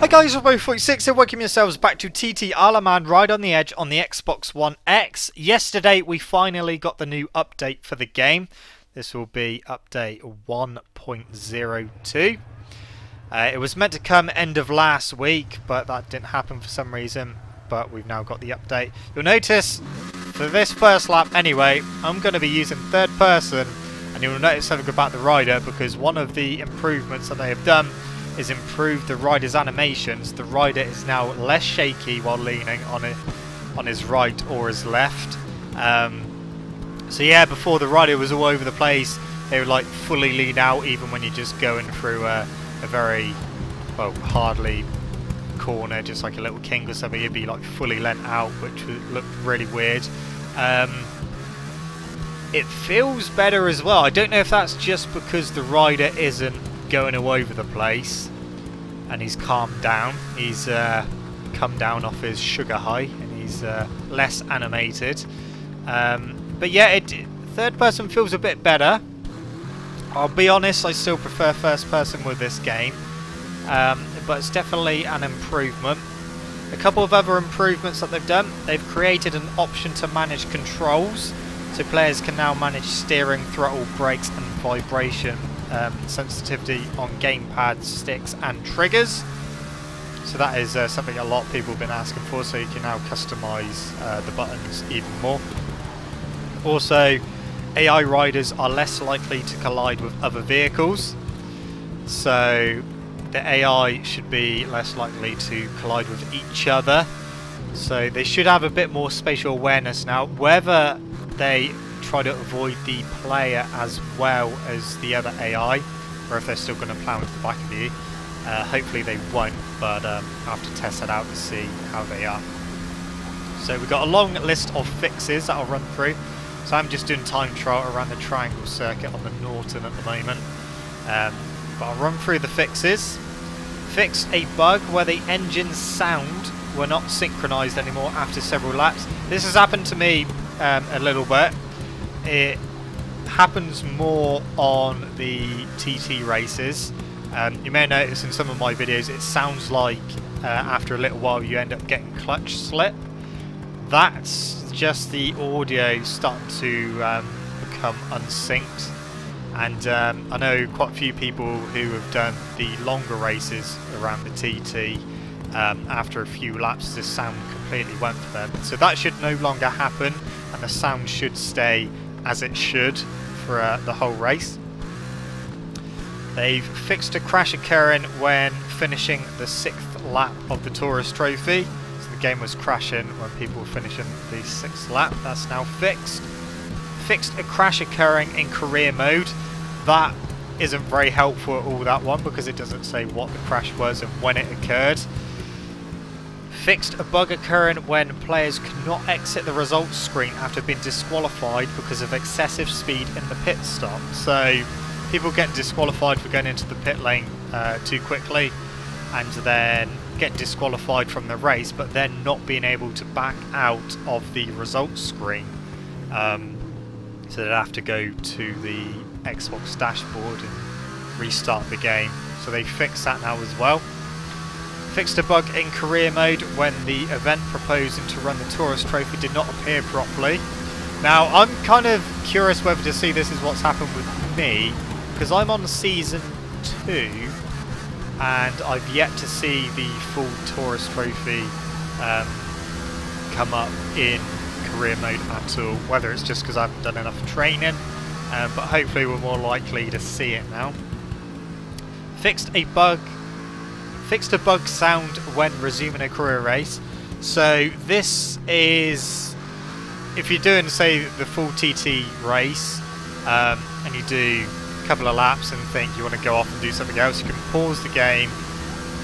Hi guys, Robo46 here, welcome yourselves back to TT A La Man Ride on the Edge on the Xbox One X. Yesterday we finally got the new update for the game. This will be update 1.02. It was meant to come end of last week, but that didn't happen for some reason. But we've now got the update. You'll notice, for this first lap anyway, I'm going to be using third person. And you'll notice something about the rider, because one of the improvements that they have done is improve the rider's animations. The rider is now less shaky while leaning on his right or his left. So yeah, before the rider was all over the place. They would like fully lean out even when you're just going through a very, well, hardly corner, just like a little king or something. You'd be like fully leant out, which would look really weird. It feels better as well. I don't know if that's just because the rider isn't going all over the place and he's calmed down. He's come down off his sugar high and he's less animated. But yeah, third person feels a bit better. I'll be honest, I still prefer first person with this game, but it's definitely an improvement. A couple of other improvements that they've done: they've created an option to manage controls, so players can now manage steering, throttle, brakes and vibration sensitivity on gamepads, sticks and triggers. So that is something a lot of people have been asking for, so you can now customise the buttons even more. Also, AI riders are less likely to collide with other vehicles, so the AI should be less likely to collide with each other. So they should have a bit more spatial awareness now. Whether they try to avoid the player as well as the other AI, or if they're still going to plough into the back of you, hopefully they won't, but I'll have to test that out to see how they are. So we've got a long list of fixes that I'll run through. So I'm just doing time trial around the triangle circuit on the Norton at the moment, but I'll run through the fixes. Fixed a bug where the engine's sound were not synchronized anymore after several laps. This has happened to me a little bit. It happens more on the TT races. You may notice in some of my videos it sounds like after a little while you end up getting clutch slip. That's just the audio starting to become unsynced. And I know quite a few people who have done the longer races around the TT. After a few laps, the sound completely went for them. So that should no longer happen, and the sound should stay as it should for the whole race. They've fixed a crash occurring when finishing the 6th lap of the Tourist Trophy. So the game was crashing when people were finishing the 6th lap. That's now fixed. Fixed a crash occurring in career mode. That isn't very helpful at all, that one, because it doesn't say what the crash was and when it occurred. Fixed a bug occurring when players cannot exit the results screen after being disqualified because of excessive speed in the pit stop. So people get disqualified for going into the pit lane too quickly and then get disqualified from the race, but then not being able to back out of the results screen. So they'd have to go to the Xbox dashboard and restart the game. So they fixed that now as well. Fixed a bug in career mode when the event proposing to run the Tourist Trophy did not appear properly. Now I'm kind of curious whether to see this is what's happened with me, because I'm on season 2 and I've yet to see the full Tourist Trophy come up in career mode at all. Whether it's just because I haven't done enough training, but hopefully we're more likely to see it now. Fixed a bug sound when resuming a career race. So this is if you're doing, say, the full TT race and you do a couple of laps and think you want to go off and do something else, you can pause the game,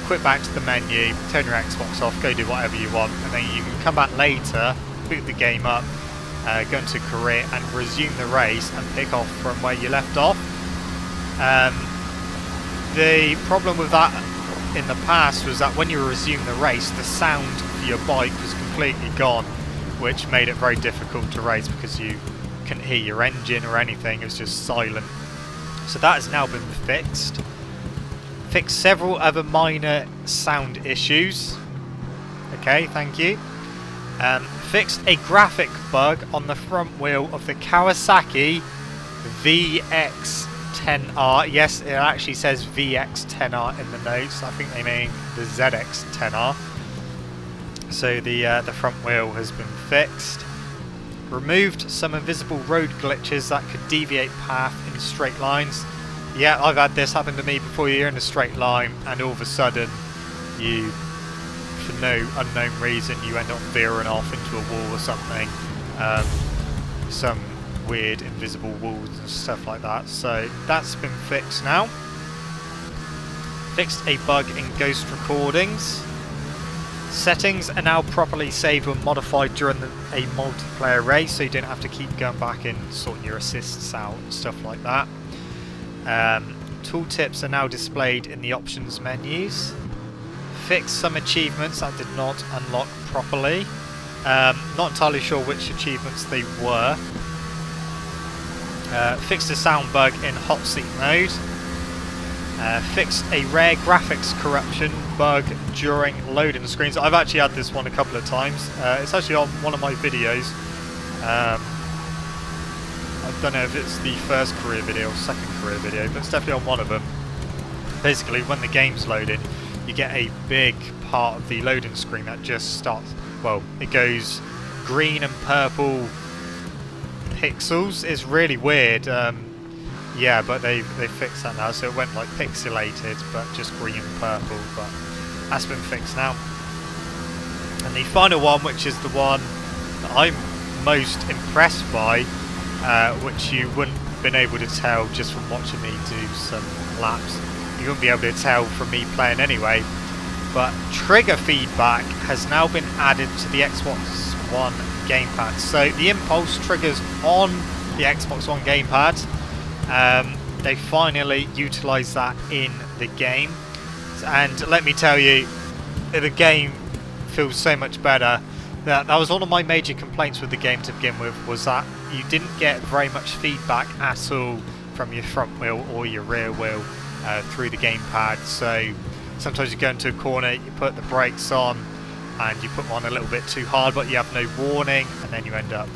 quit back to the menu, turn your Xbox off, go do whatever you want, and then you can come back later, boot the game up, go into career and resume the race and pick off from where you left off. The problem with that in the past was that when you resume the race, the sound for your bike was completely gone, which made it very difficult to race because you couldn't hear your engine or anything. It was just silent. So that has now been fixed. Fixed several other minor sound issues. Okay, thank you. Fixed a graphic bug on the front wheel of the Kawasaki VX10R. Yes, it actually says VX10R in the notes. I think they mean the ZX10R. So the front wheel has been fixed. Removed some invisible road glitches that could deviate path in straight lines. Yeah, I've had this happen to me before. You're in a straight line and all of a sudden you, for no unknown reason, you end up veering off into a wall or something. Some weird invisible walls and stuff like that. So that's been fixed now. Fixed a bug in ghost recordings. Settings are now properly saved or modified during a multiplayer race, so you don't have to keep going back and sorting your assists out and stuff like that. Tooltips are now displayed in the options menus. Fixed some achievements that did not unlock properly. Not entirely sure which achievements they were. Fixed a sound bug in hot seat mode. Fixed a rare graphics corruption bug during loading screens. I've actually had this one a couple of times. It's actually on one of my videos. I don't know if it's the first career video or second career video, but it's definitely on one of them. Basically, when the game's loaded, you get a big part of the loading screen that just starts, well, it goes green and purple pixels. It's really weird. Yeah, but they fixed that now, so it went like pixelated, but just green and purple, but that's been fixed now. And the final one, which is the one that I'm most impressed by, which you wouldn't have been able to tell just from watching me do some laps. You wouldn't be able to tell from me playing anyway, but trigger feedback has now been added to the Xbox One gamepad. So the impulse triggers on the Xbox One gamepad. They finally utilised that in the game, and let me tell you, the game feels so much better. That was one of my major complaints with the game to begin with, was that you didn't get very much feedback at all from your front wheel or your rear wheel through the gamepad. So sometimes you go into a corner, you put the brakes on and you put one a little bit too hard, but you have no warning, and then you end up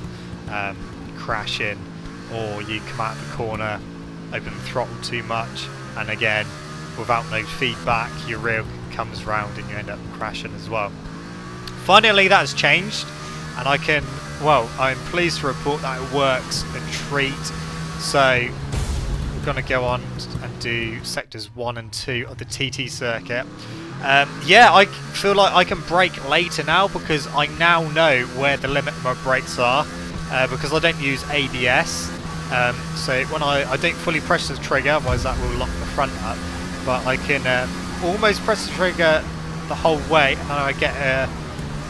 crashing. Or you come out of the corner, open the throttle too much, and again, without no feedback, your rear comes round and you end up crashing as well. Finally, that has changed, and I'm pleased to report that it works a treat. So we're going to go on and do sectors 1 and 2 of the TT circuit. Yeah, I feel like I can brake later now, because I now know where the limit of my brakes are, because I don't use ABS. So when I don't fully press the trigger, otherwise that will lock the front up, but I can almost press the trigger the whole way, and then I get a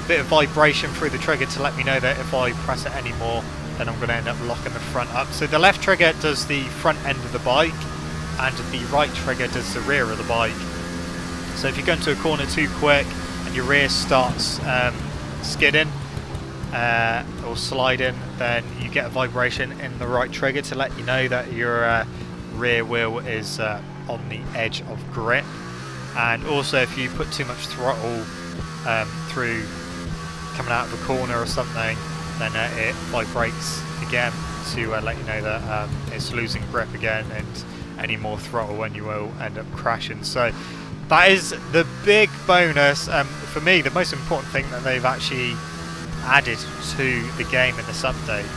bit of vibration through the trigger to let me know that if I press it anymore, then I'm going to end up locking the front up. So the left trigger does the front end of the bike, and the right trigger does the rear of the bike. So if you go into a corner too quick and your rear starts skidding or sliding, then you get a vibration in the right trigger to let you know that your rear wheel is on the edge of grip. And also, if you put too much throttle through coming out of a corner or something, then it vibrates again to let you know that it's losing grip again, and any more throttle and you will end up crashing. So that is the big bonus. For me, the most important thing that they've actually added to the game in this update.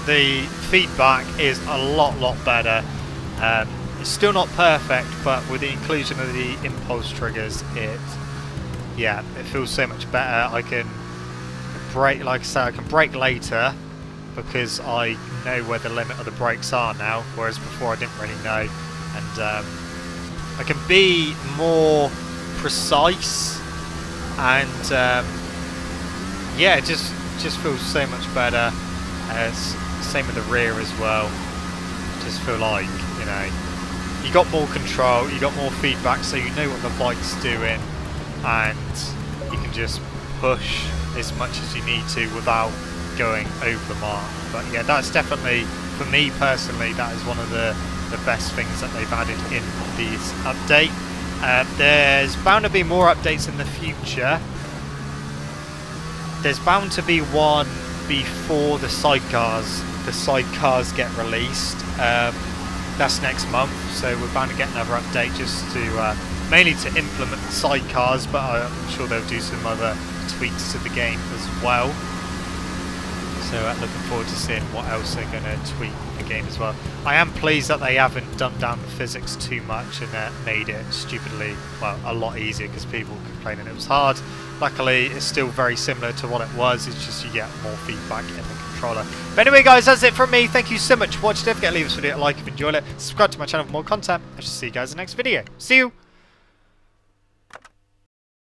The feedback is a lot better. It's still not perfect, but with the inclusion of the impulse triggers, it feels so much better. I can brake, like I said, I can brake later because I know where the limit of the brakes are now, whereas before I didn't really know. And I can be more precise, and yeah, it just feels so much better. Same with the rear as well. Just feel like, you know, you got more control, you got more feedback, so you know what the bike's doing, and you can just push as much as you need to without going over the mark. But yeah, that's definitely, for me personally, that is one of the the best things that they've added in this update. There's bound to be more updates in the future. There's bound to be one before the sidecars get released. That's next month, so we're bound to get another update just to mainly to implement the sidecars, but I'm sure they'll do some other tweaks to the game as well. So looking forward to seeing what else they're going to tweak in the game as well. I am pleased that they haven't dumbed down the physics too much and made it stupidly, well, a lot easier, because people were complaining it was hard. Luckily, it's still very similar to what it was, it's just you get more feedback in the controller. But anyway guys, that's it from me. Thank you so much for watching. Don't forget to leave this video a like if you enjoyed it. Subscribe to my channel for more content. I shall see you guys in the next video. See you!